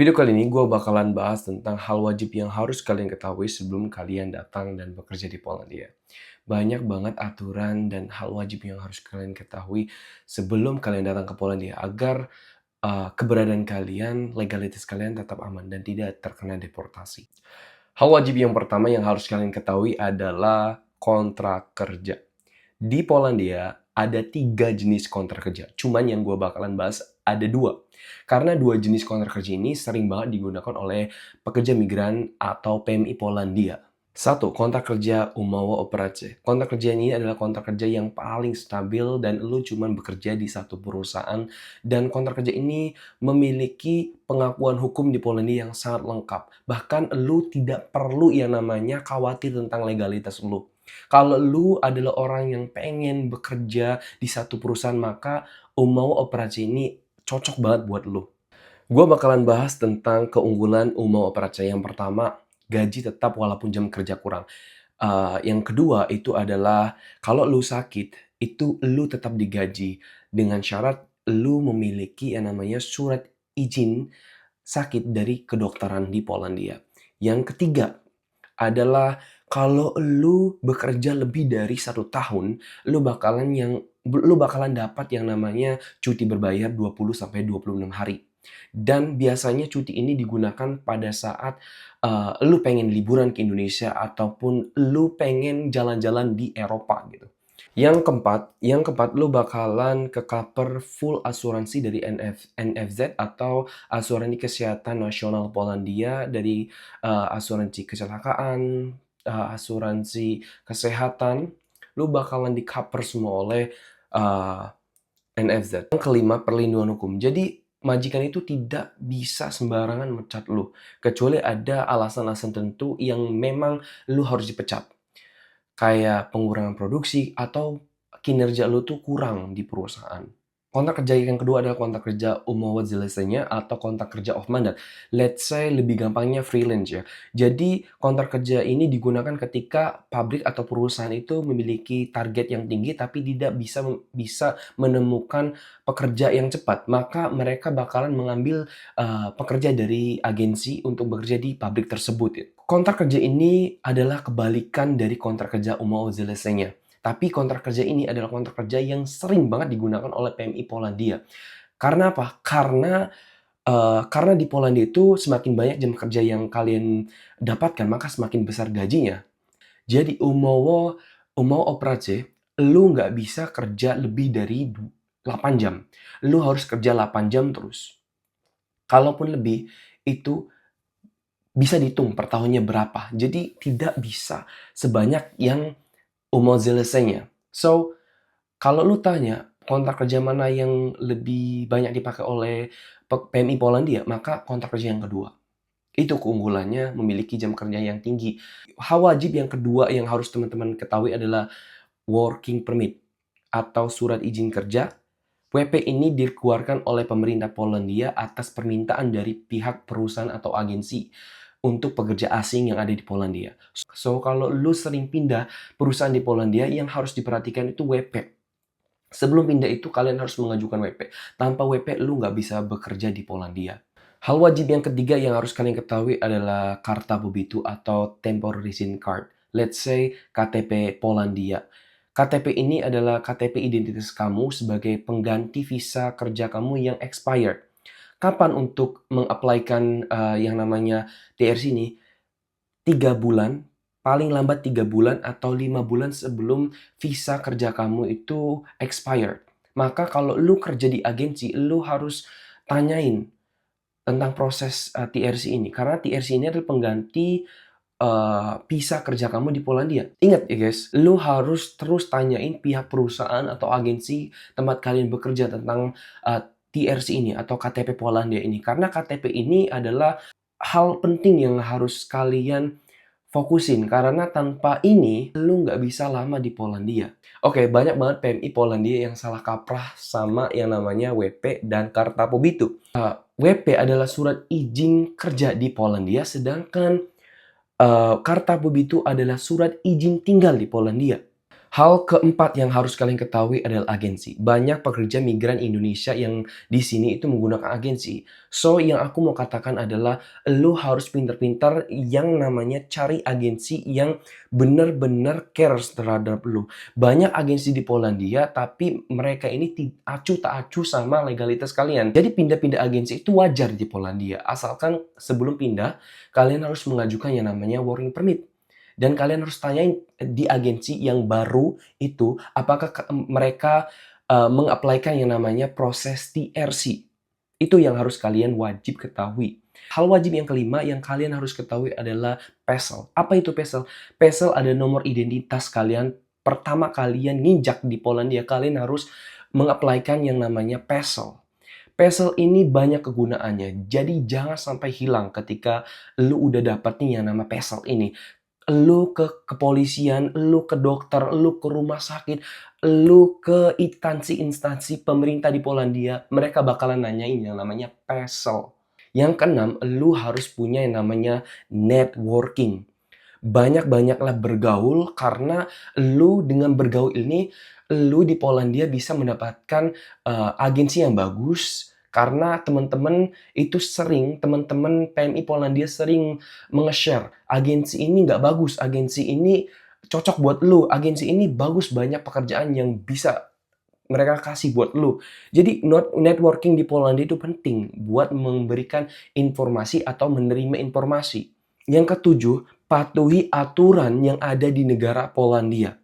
video kali ini gue bakalan bahas tentang hal wajib yang harus kalian ketahui sebelum kalian datang dan bekerja di Polandia. Banyak banget aturan dan hal wajib yang harus kalian ketahui sebelum kalian datang ke Polandia agar keberadaan kalian, legalitas kalian tetap aman dan tidak terkena deportasi. Hal wajib yang pertama yang harus kalian ketahui adalah kontrak kerja. Di Polandia ada 3 jenis kontrak kerja. Cuman yang gue bakalan bahas ada 2. Karena 2 jenis kontrak kerja ini sering banget digunakan oleh pekerja migran atau PMI Polandia. 1. Kontrak kerja umowa o pracę. Kontrak kerja ini adalah kontrak kerja yang paling stabil dan lu cuman bekerja di satu perusahaan. Dan kontrak kerja ini memiliki pengakuan hukum di Polandia yang sangat lengkap. Bahkan lu tidak perlu yang namanya khawatir tentang legalitas lu. Kalau lu adalah orang yang pengen bekerja di satu perusahaan, maka umowa o pracę ini cocok banget buat lu. Gue bakalan bahas tentang keunggulan umowa o pracę. Yang pertama, gaji tetap walaupun jam kerja kurang. Yang kedua itu adalah kalau lu sakit, itu lu tetap digaji dengan syarat lu memiliki yang namanya surat izin sakit dari kedokteran di Polandia. Yang ketiga adalah kalau lu bekerja lebih dari 1 tahun, lu bakalan dapat yang namanya cuti berbayar 20 sampai 26 hari. Dan biasanya cuti ini digunakan pada saat lu pengen liburan ke Indonesia ataupun lu pengen jalan-jalan di Eropa gitu. Yang keempat, lu bakalan ke-cover full asuransi dari NFZ atau Asuransi Kesehatan Nasional Polandia dari asuransi kecelakaan, asuransi kesehatan, lu bakalan di-cover semua oleh uh, NFZ. Yang kelima, perlindungan hukum. Jadi majikan itu tidak bisa sembarangan mecat lu, kecuali ada alasan-alasan tertentu yang memang lu harus dipecat. Kayak pengurangan produksi atau kinerja lu tuh kurang di perusahaan. Kontrak kerja yang kedua adalah kontrak kerja umowa zlecenia atau kontrak kerja off mandat. Let's say lebih gampangnya freelance ya. Jadi kontrak kerja ini digunakan ketika pabrik atau perusahaan itu memiliki target yang tinggi tapi tidak bisa menemukan pekerja yang cepat. Maka mereka bakalan mengambil pekerja dari agensi untuk bekerja di pabrik tersebut ya. Kontrak kerja ini adalah kebalikan dari kontrak kerja umowa zlecenia. Tapi kontrak kerja ini adalah kontrak kerja yang sering banget digunakan oleh PMI Polandia. Karena apa? Karena di Polandia itu semakin banyak jam kerja yang kalian dapatkan, maka semakin besar gajinya. Jadi umowa o pracę, lu nggak bisa kerja lebih dari 8 jam. Lu harus kerja 8 jam terus. Kalaupun lebih, itu bisa dihitung per tahunnya berapa. Jadi tidak bisa sebanyak yang umowa zlecenia. So, kalau lu tanya kontrak kerja mana yang lebih banyak dipakai oleh PMI Polandia, maka kontrak kerja yang kedua. Itu keunggulannya memiliki jam kerja yang tinggi. Hal wajib yang kedua yang harus teman-teman ketahui adalah working permit atau surat izin kerja. WP ini dikeluarkan oleh pemerintah Polandia atas permintaan dari pihak perusahaan atau agensi untuk pekerja asing yang ada di Polandia. So, kalau lu sering pindah perusahaan di Polandia, yang harus diperhatikan itu WP. Sebelum pindah itu kalian harus mengajukan WP. Tanpa WP lu nggak bisa bekerja di Polandia. Hal wajib yang ketiga yang harus kalian ketahui adalah Karta Pobytu atau Temporary Resident Card. Let's say KTP Polandia. KTP ini adalah KTP identitas kamu sebagai pengganti visa kerja kamu yang expired. Kapan untuk mengaplikan yang namanya TRC ini? 3 bulan, paling lambat 3 bulan atau 5 bulan sebelum visa kerja kamu itu expired. Maka kalau lu kerja di agensi, lu harus tanyain tentang proses TRC ini. Karena TRC ini adalah pengganti visa kerja kamu di Polandia. Ingat ya guys, lu harus terus tanyain pihak perusahaan atau agensi tempat kalian bekerja tentang TRC ini atau KTP Polandia ini. Karena KTP ini adalah hal penting yang harus kalian fokusin. Karena tanpa ini, lu nggak bisa lama di Polandia. Oke, banyak banget PMI Polandia yang salah kaprah sama yang namanya WP dan Karta Pobytu. WP adalah surat izin kerja di Polandia, sedangkan Karta Pobytu adalah surat izin tinggal di Polandia. Hal keempat yang harus kalian ketahui adalah agensi. Banyak pekerja migran Indonesia yang di sini itu menggunakan agensi. So, yang aku mau katakan adalah lu harus pintar-pintar yang namanya cari agensi yang benar-benar cares terhadap lu. Banyak agensi di Polandia, tapi mereka ini acuh tak acuh sama legalitas kalian. Jadi pindah-pindah agensi itu wajar di Polandia. Asalkan sebelum pindah, kalian harus mengajukan yang namanya working permit. Dan kalian harus tanyain di agensi yang baru itu, apakah mereka meng-apply-kan yang namanya proses TRC. Itu yang harus kalian wajib ketahui. Hal wajib yang kelima yang kalian harus ketahui adalah PESEL. Apa itu PESEL? PESEL ada nomor identitas kalian. Pertama kalian nginjak di Polandia, kalian harus meng-apply-kan yang namanya PESEL. PESEL ini banyak kegunaannya, jadi jangan sampai hilang ketika lu udah dapet nih yang nama PESEL ini. Lu ke kepolisian, lu ke dokter, lu ke rumah sakit, lu ke instansi-instansi pemerintah di Polandia, mereka bakalan nanyain yang namanya PESEL. Yang keenam, lu harus punya yang namanya networking. Banyak-banyaklah bergaul karena lu dengan bergaul ini, lu di Polandia bisa mendapatkan agensi yang bagus karena teman-teman PMI Polandia sering share agensi ini nggak bagus, agensi ini cocok buat lu, agensi ini bagus banyak pekerjaan yang bisa mereka kasih buat lu. Jadi networking di Polandia itu penting buat memberikan informasi atau menerima informasi. Yang ketujuh, patuhi aturan yang ada di negara Polandia.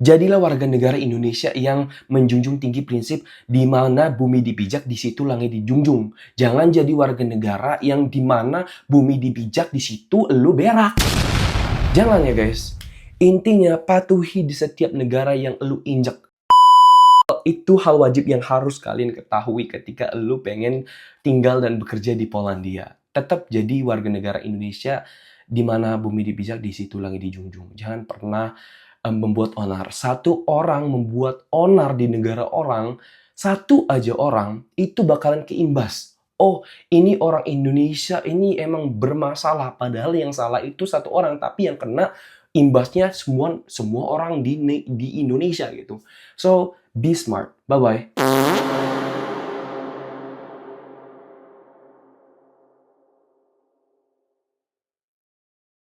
Jadilah warga negara Indonesia yang menjunjung tinggi prinsip di mana bumi dipijak, di situ langit dijunjung. Jangan jadi warga negara yang di mana bumi dipijak, di situ elu berak. Jangan ya guys. Intinya patuhi di setiap negara yang elu injak. Itu hal wajib yang harus kalian ketahui ketika elu pengen tinggal dan bekerja di Polandia. Tetap jadi warga negara Indonesia di mana bumi dipijak, di situ langit dijunjung. Jangan pernah membuat onar. Satu orang membuat onar di negara orang, satu aja orang, itu bakalan keimbas. Oh, ini orang Indonesia, ini emang bermasalah. Padahal yang salah itu satu orang, tapi yang kena imbasnya semua orang di Indonesia gitu. So, be smart. Bye-bye.